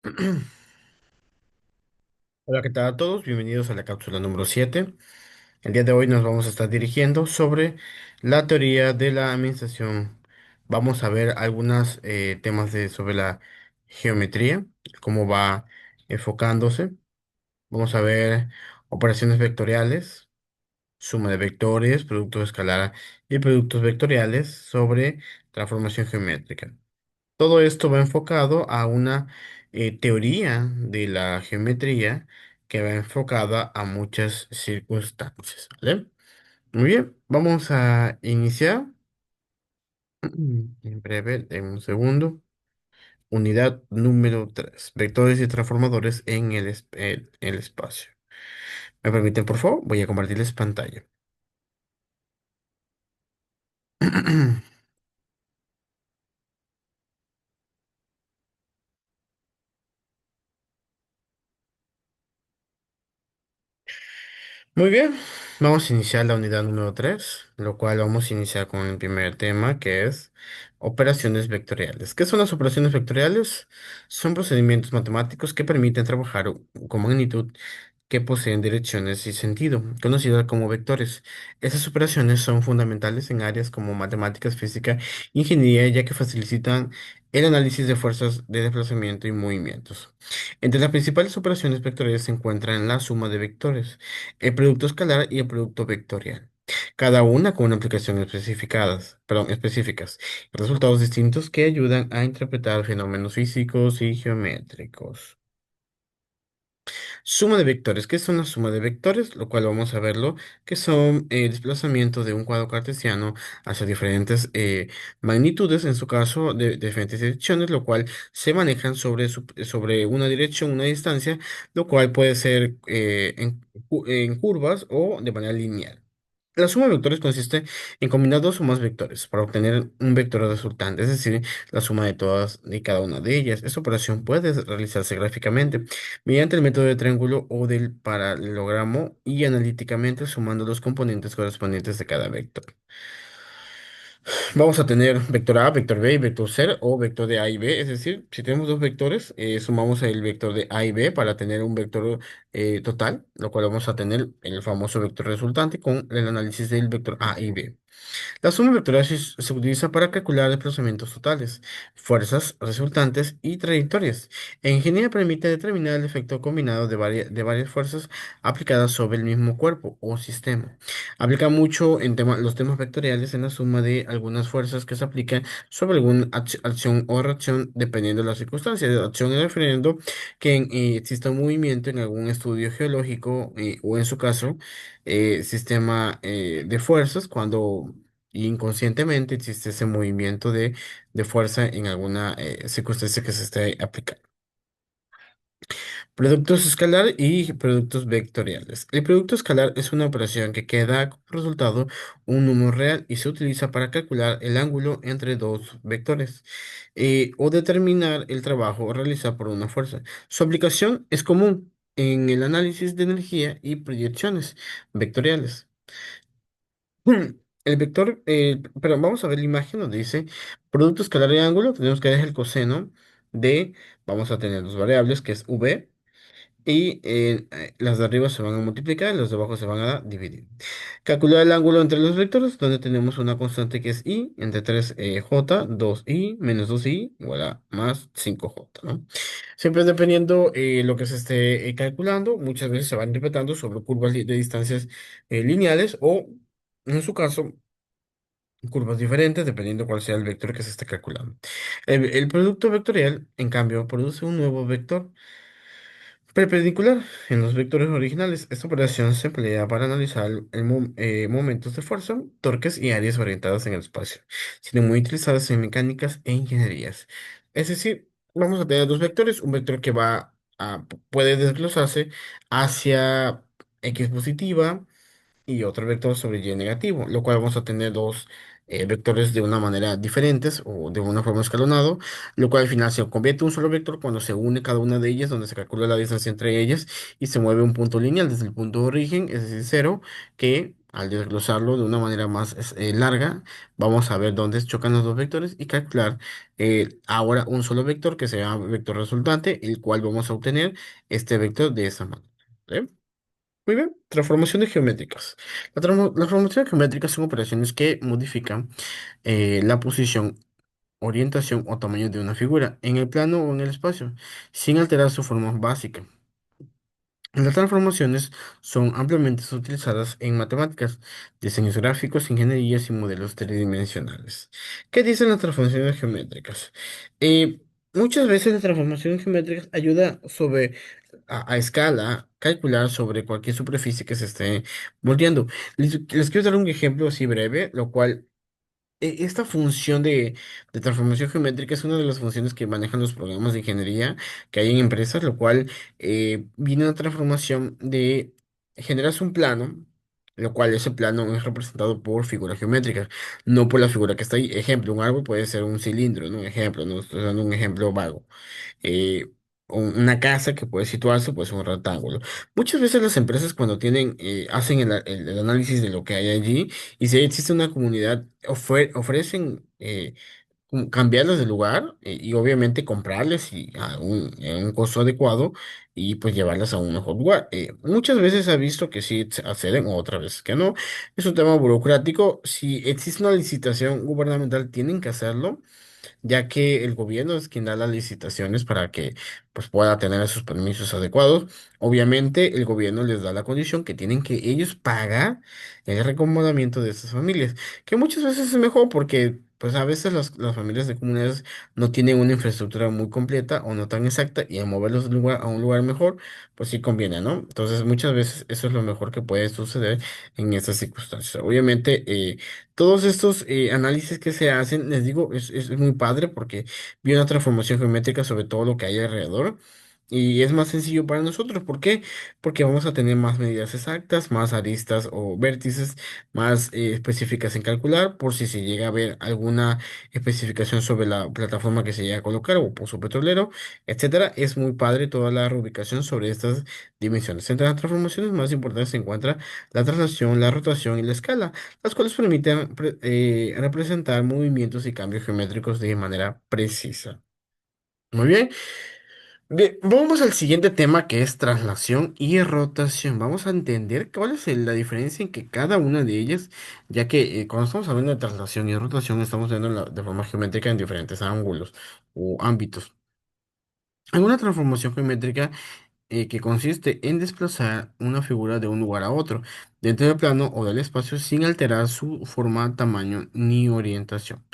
Hola, ¿qué tal a todos? Bienvenidos a la cápsula número 7. El día de hoy nos vamos a estar dirigiendo sobre la teoría de la administración. Vamos a ver algunos temas sobre la geometría, cómo va enfocándose. Vamos a ver operaciones vectoriales, suma de vectores, productos escalar y productos vectoriales sobre transformación geométrica. Todo esto va enfocado a una teoría de la geometría que va enfocada a muchas circunstancias, ¿vale? Muy bien, vamos a iniciar en breve, en un segundo. Unidad número 3: vectores y transformadores en el espacio. ¿Me permiten, por favor? Voy a compartirles pantalla. Muy bien, vamos a iniciar la unidad número 3, lo cual vamos a iniciar con el primer tema, que es operaciones vectoriales. ¿Qué son las operaciones vectoriales? Son procedimientos matemáticos que permiten trabajar con magnitud que poseen direcciones y sentido, conocidas como vectores. Estas operaciones son fundamentales en áreas como matemáticas, física, ingeniería, ya que facilitan el análisis de fuerzas de desplazamiento y movimientos. Entre las principales operaciones vectoriales se encuentran la suma de vectores, el producto escalar y el producto vectorial, cada una con una aplicación específicas, resultados distintos que ayudan a interpretar fenómenos físicos y geométricos. Suma de vectores. ¿Qué es una suma de vectores? Lo cual vamos a verlo, que son desplazamientos de un cuadro cartesiano hacia diferentes magnitudes, en su caso de diferentes direcciones, lo cual se manejan sobre una dirección, una distancia, lo cual puede ser en curvas o de manera lineal. La suma de vectores consiste en combinar dos o más vectores para obtener un vector resultante, es decir, la suma de todas y cada una de ellas. Esta operación puede realizarse gráficamente mediante el método de triángulo o del paralelogramo y analíticamente sumando los componentes correspondientes de cada vector. Vamos a tener vector A, vector B y vector C o vector de A y B, es decir, si tenemos dos vectores, sumamos el vector de A y B para tener un vector total, lo cual vamos a tener el famoso vector resultante con el análisis del vector A y B. La suma vectorial se utiliza para calcular desplazamientos totales, fuerzas resultantes y trayectorias. En ingeniería permite determinar el efecto combinado de varias fuerzas aplicadas sobre el mismo cuerpo o sistema. Aplica mucho en los temas vectoriales en la suma de algunas fuerzas que se aplican sobre alguna acción o reacción dependiendo de las circunstancias. De acción refiriendo que exista un movimiento en algún estudio geológico o en su caso sistema de fuerzas cuando inconscientemente existe ese movimiento de fuerza en alguna circunstancia que se esté aplicando. Productos escalar y productos vectoriales. El producto escalar es una operación que queda como resultado un número real y se utiliza para calcular el ángulo entre dos vectores o determinar el trabajo realizado por una fuerza. Su aplicación es común en el análisis de energía y proyecciones vectoriales. El vector, pero vamos a ver la imagen donde dice producto escalar y ángulo. Tenemos que ver el coseno de, vamos a tener dos variables que es v y las de arriba se van a multiplicar y las de abajo se van a dividir. Calcular el ángulo entre los vectores donde tenemos una constante que es i entre 3j, 2i menos 2i igual a más 5j, ¿no? Siempre dependiendo lo que se esté calculando, muchas veces se va interpretando sobre curvas de distancias lineales o, en su caso, curvas diferentes dependiendo cuál sea el vector que se esté calculando. El producto vectorial, en cambio, produce un nuevo vector perpendicular en los vectores originales. Esta operación se emplea para analizar momentos de fuerza, torques y áreas orientadas en el espacio, siendo muy utilizadas en mecánicas e ingenierías. Es decir, vamos a tener dos vectores, un vector que puede desglosarse hacia X positiva y otro vector sobre y negativo, lo cual vamos a tener dos vectores de una manera diferentes o de una forma escalonado, lo cual al final se convierte en un solo vector cuando se une cada una de ellas, donde se calcula la distancia entre ellas y se mueve un punto lineal desde el punto de origen, es decir, cero, que al desglosarlo de una manera más larga, vamos a ver dónde chocan los dos vectores y calcular ahora un solo vector que se llama vector resultante, el cual vamos a obtener este vector de esa manera. ¿Vale? Muy bien, transformaciones geométricas. Las transformaciones geométricas son operaciones que modifican la posición, orientación o tamaño de una figura en el plano o en el espacio, sin alterar su forma básica. Las transformaciones son ampliamente utilizadas en matemáticas, diseños gráficos, ingenierías y modelos tridimensionales. ¿Qué dicen las transformaciones geométricas? Eh, Muchas veces las transformaciones geométricas ayudan a escala, calcular sobre cualquier superficie que se esté moldeando. Les quiero dar un ejemplo así breve, lo cual esta función de transformación geométrica es una de las funciones que manejan los programas de ingeniería que hay en empresas, lo cual viene una transformación de generas un plano, lo cual ese plano es representado por figuras geométricas, no por la figura que está ahí. Ejemplo, un árbol puede ser un cilindro, ¿no? Ejemplo, no estoy dando un ejemplo vago. eh, una casa que puede situarse, pues un rectángulo. Muchas veces las empresas cuando hacen el análisis de lo que hay allí y si existe una comunidad, ofrecen como cambiarlas de lugar y obviamente comprarles a un costo adecuado y pues llevarlas a un mejor lugar. Muchas veces ha visto que sí acceden, otras veces que no. Es un tema burocrático. Si existe una licitación gubernamental, tienen que hacerlo ya que el gobierno es quien da las licitaciones para que pues, pueda tener esos permisos adecuados. Obviamente, el gobierno les da la condición que tienen que ellos pagar el recomodamiento de estas familias, que muchas veces es mejor porque pues a veces las familias de comunidades no tienen una infraestructura muy completa o no tan exacta y al moverlos de un lugar a un lugar mejor, pues sí conviene, ¿no? Entonces, muchas veces eso es lo mejor que puede suceder en estas circunstancias. Obviamente, todos estos análisis que se hacen, les digo, es muy padre porque vi una transformación geométrica sobre todo lo que hay alrededor. Y es más sencillo para nosotros. ¿Por qué? Porque vamos a tener más medidas exactas, más aristas o vértices más específicas en calcular, por si se llega a ver alguna especificación sobre la plataforma que se llega a colocar o pozo petrolero, etcétera. Es muy padre toda la reubicación sobre estas dimensiones. Entre las transformaciones más importantes se encuentra la traslación, la rotación y la escala, las cuales permiten representar movimientos y cambios geométricos de manera precisa. Muy bien. Bien, vamos al siguiente tema que es traslación y rotación. Vamos a entender cuál es la diferencia en que cada una de ellas, ya que cuando estamos hablando de traslación y rotación estamos viendo de forma geométrica en diferentes ángulos o ámbitos. En una transformación geométrica que consiste en desplazar una figura de un lugar a otro, dentro del plano o del espacio sin alterar su forma, tamaño ni orientación.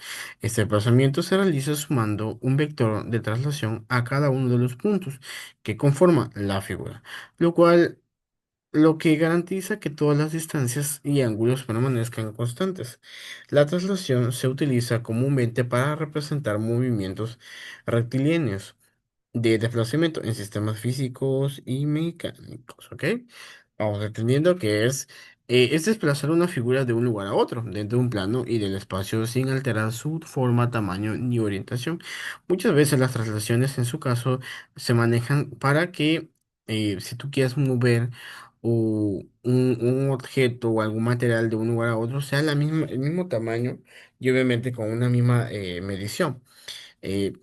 Este desplazamiento se realiza sumando un vector de traslación a cada uno de los puntos que conforman la figura, lo que garantiza que todas las distancias y ángulos permanezcan constantes. La traslación se utiliza comúnmente para representar movimientos rectilíneos de desplazamiento en sistemas físicos y mecánicos, ¿ok? Vamos entendiendo que es desplazar una figura de un lugar a otro, dentro de un plano y del espacio sin alterar su forma, tamaño ni orientación. Muchas veces las traslaciones, en su caso, se manejan para que si tú quieres mover un objeto o algún material de un lugar a otro, sea el mismo tamaño y obviamente con una misma medición. Eh,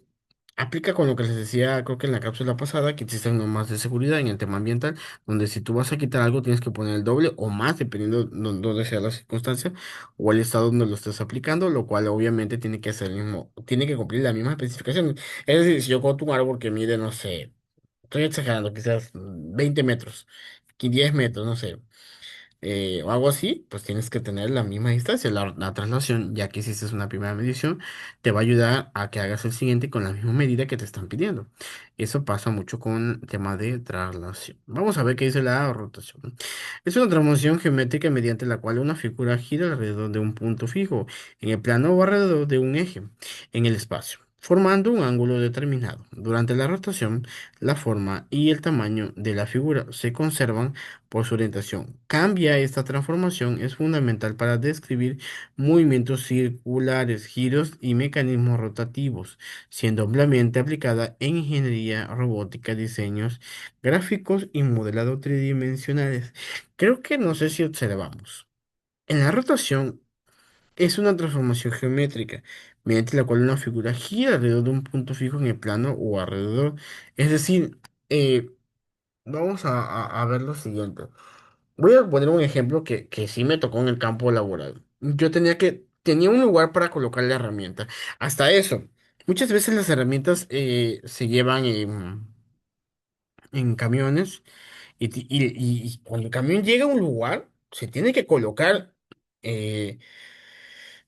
Aplica con lo que les decía, creo que en la cápsula pasada, que existen normas de seguridad en el tema ambiental, donde si tú vas a quitar algo tienes que poner el doble o más, dependiendo donde sea la circunstancia o el estado donde lo estés aplicando, lo cual obviamente tiene que ser el mismo, tiene que cumplir la misma especificación. Es decir, si yo corto un árbol que mide, no sé, estoy exagerando, quizás 20 metros, 10 metros, no sé o algo así, pues tienes que tener la misma distancia. La traslación, ya que hiciste una primera medición, te va a ayudar a que hagas el siguiente con la misma medida que te están pidiendo. Eso pasa mucho con el tema de traslación. Vamos a ver qué dice la rotación. Es una transformación geométrica mediante la cual una figura gira alrededor de un punto fijo en el plano o alrededor de un eje en el espacio, formando un ángulo determinado. Durante la rotación, la forma y el tamaño de la figura se conservan por su orientación. Cambia esta transformación es fundamental para describir movimientos circulares, giros y mecanismos rotativos, siendo ampliamente aplicada en ingeniería, robótica, diseños gráficos y modelado tridimensionales. Creo que no sé si observamos. En la rotación es una transformación geométrica, mediante la cual una figura gira alrededor de un punto fijo en el plano o alrededor. Es decir, vamos a ver lo siguiente. Voy a poner un ejemplo que sí me tocó en el campo laboral. Tenía un lugar para colocar la herramienta. Hasta eso, muchas veces las herramientas se llevan en camiones y cuando el camión llega a un lugar, se tiene que colocar eh,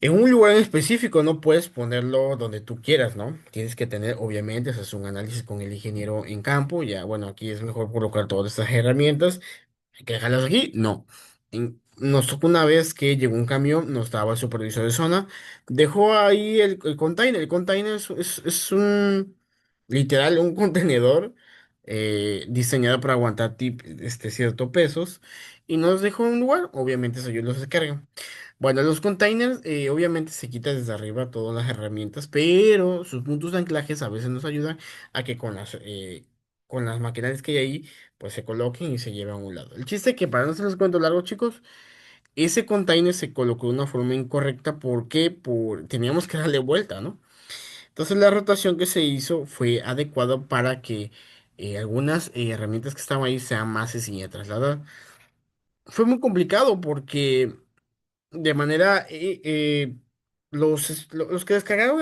en un lugar en específico. No puedes ponerlo donde tú quieras, ¿no? Tienes que tener, obviamente, haces un análisis con el ingeniero en campo. Ya, bueno, aquí es mejor colocar todas estas herramientas. ¿Hay que dejarlas aquí? No. Nos tocó una vez que llegó un camión, no estaba el supervisor de zona, dejó ahí el container. El container es un, literal, un contenedor diseñado para aguantar ciertos pesos y nos dejó en un lugar. Obviamente, eso ellos los descargan. Bueno, los containers obviamente se quitan desde arriba todas las herramientas, pero sus puntos de anclajes a veces nos ayudan a que con las maquinarias que hay ahí pues se coloquen y se lleven a un lado. El chiste es que para no hacerles cuento largo, chicos, ese container se colocó de una forma incorrecta porque teníamos que darle vuelta, ¿no? Entonces la rotación que se hizo fue adecuada para que algunas herramientas que estaban ahí sean más sencillas de trasladar. Fue muy complicado porque de manera los que descargaron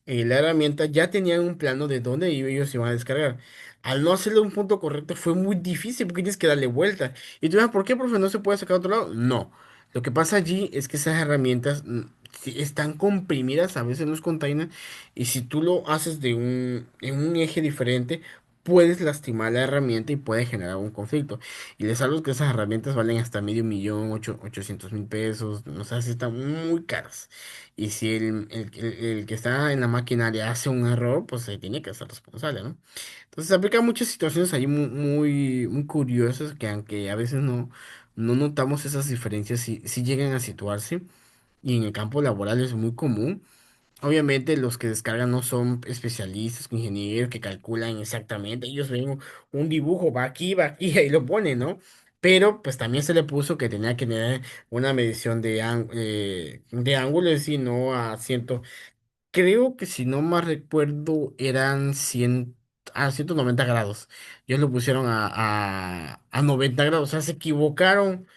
la herramienta ya tenían un plano de dónde ellos iban a descargar. Al no hacerle un punto correcto fue muy difícil porque tienes que darle vuelta. Y tú dirás, ¿por qué, profe? ¿No se puede sacar a otro lado? No. Lo que pasa allí es que esas herramientas sí están comprimidas a veces en los containers y si tú lo haces en un eje diferente, puedes lastimar la herramienta y puede generar un conflicto. Y les hablo que esas herramientas valen hasta medio millón, 800.000 pesos, o sea, sí están muy caras. Y si el que está en la maquinaria hace un error, pues se tiene que hacer responsable, ¿no? Entonces se aplican muchas situaciones ahí muy curiosas que aunque a veces no notamos esas diferencias, si llegan a situarse. Y en el campo laboral es muy común. Obviamente los que descargan no son especialistas, ingenieros que calculan exactamente. Ellos ven un dibujo, va aquí, y ahí lo ponen, ¿no? Pero pues también se le puso que tenía que tener una medición de ángulo, es decir, no a ciento. Creo que si no más recuerdo eran 190 grados. Ellos lo pusieron a 90 grados, o sea, se equivocaron.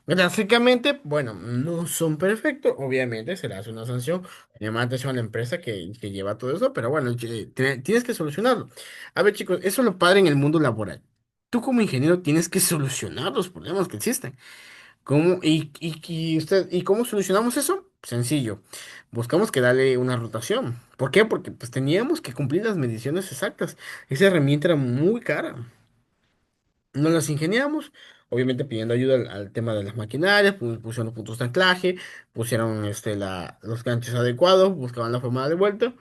Gráficamente, bueno, no son perfectos, obviamente se le hace una sanción, llama atención a la empresa que lleva todo eso, pero bueno, tienes que solucionarlo. A ver, chicos, eso es lo padre en el mundo laboral. Tú como ingeniero tienes que solucionar los problemas que existen. ¿Y cómo solucionamos eso? Sencillo. Buscamos que darle una rotación. ¿Por qué? Porque pues teníamos que cumplir las mediciones exactas. Esa herramienta era muy cara. Nos las ingeniamos, obviamente pidiendo ayuda al tema de las maquinarias, pusieron los puntos de anclaje, pusieron los ganchos adecuados, buscaban la forma de vuelta.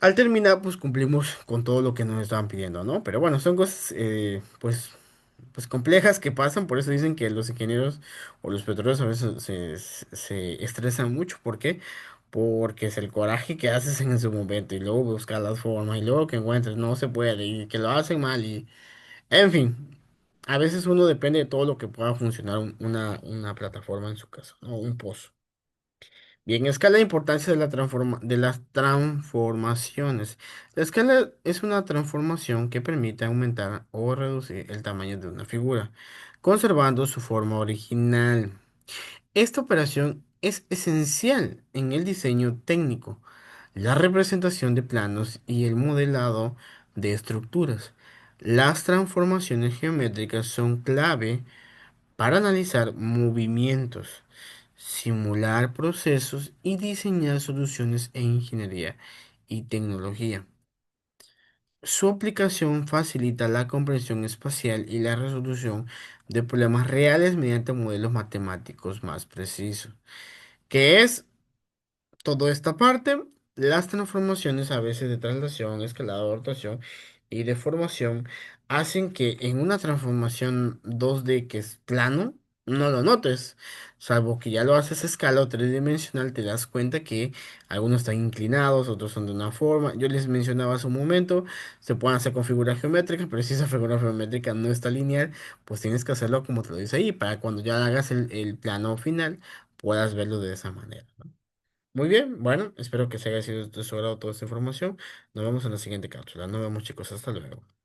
Al terminar, pues cumplimos con todo lo que nos estaban pidiendo, ¿no? Pero bueno, son cosas, pues complejas que pasan, por eso dicen que los ingenieros o los petroleros a veces se estresan mucho. ¿Por qué? Porque es el coraje que haces en su momento y luego buscar las formas y luego que encuentres no se puede y que lo hacen mal y en fin, a veces uno depende de todo lo que pueda funcionar una plataforma en su caso, ¿no? Un pozo. Bien, escala de importancia de las transformaciones. La escala es una transformación que permite aumentar o reducir el tamaño de una figura, conservando su forma original. Esta operación es esencial en el diseño técnico, la representación de planos y el modelado de estructuras. Las transformaciones geométricas son clave para analizar movimientos, simular procesos y diseñar soluciones en ingeniería y tecnología. Su aplicación facilita la comprensión espacial y la resolución de problemas reales mediante modelos matemáticos más precisos. ¿Qué es toda esta parte? Las transformaciones a veces de traslación, escalado, rotación y deformación hacen que en una transformación 2D que es plano, no lo notes, salvo que ya lo haces a escala o tridimensional, te das cuenta que algunos están inclinados, otros son de una forma. Yo les mencionaba hace un momento, se pueden hacer con figura geométrica, pero si esa figura geométrica no está lineal, pues tienes que hacerlo como te lo dice ahí, para cuando ya hagas el plano final, puedas verlo de esa manera, ¿no? Muy bien, bueno, espero que se haya sido de su agrado toda esta información. Nos vemos en la siguiente cápsula. Nos vemos, chicos, hasta luego.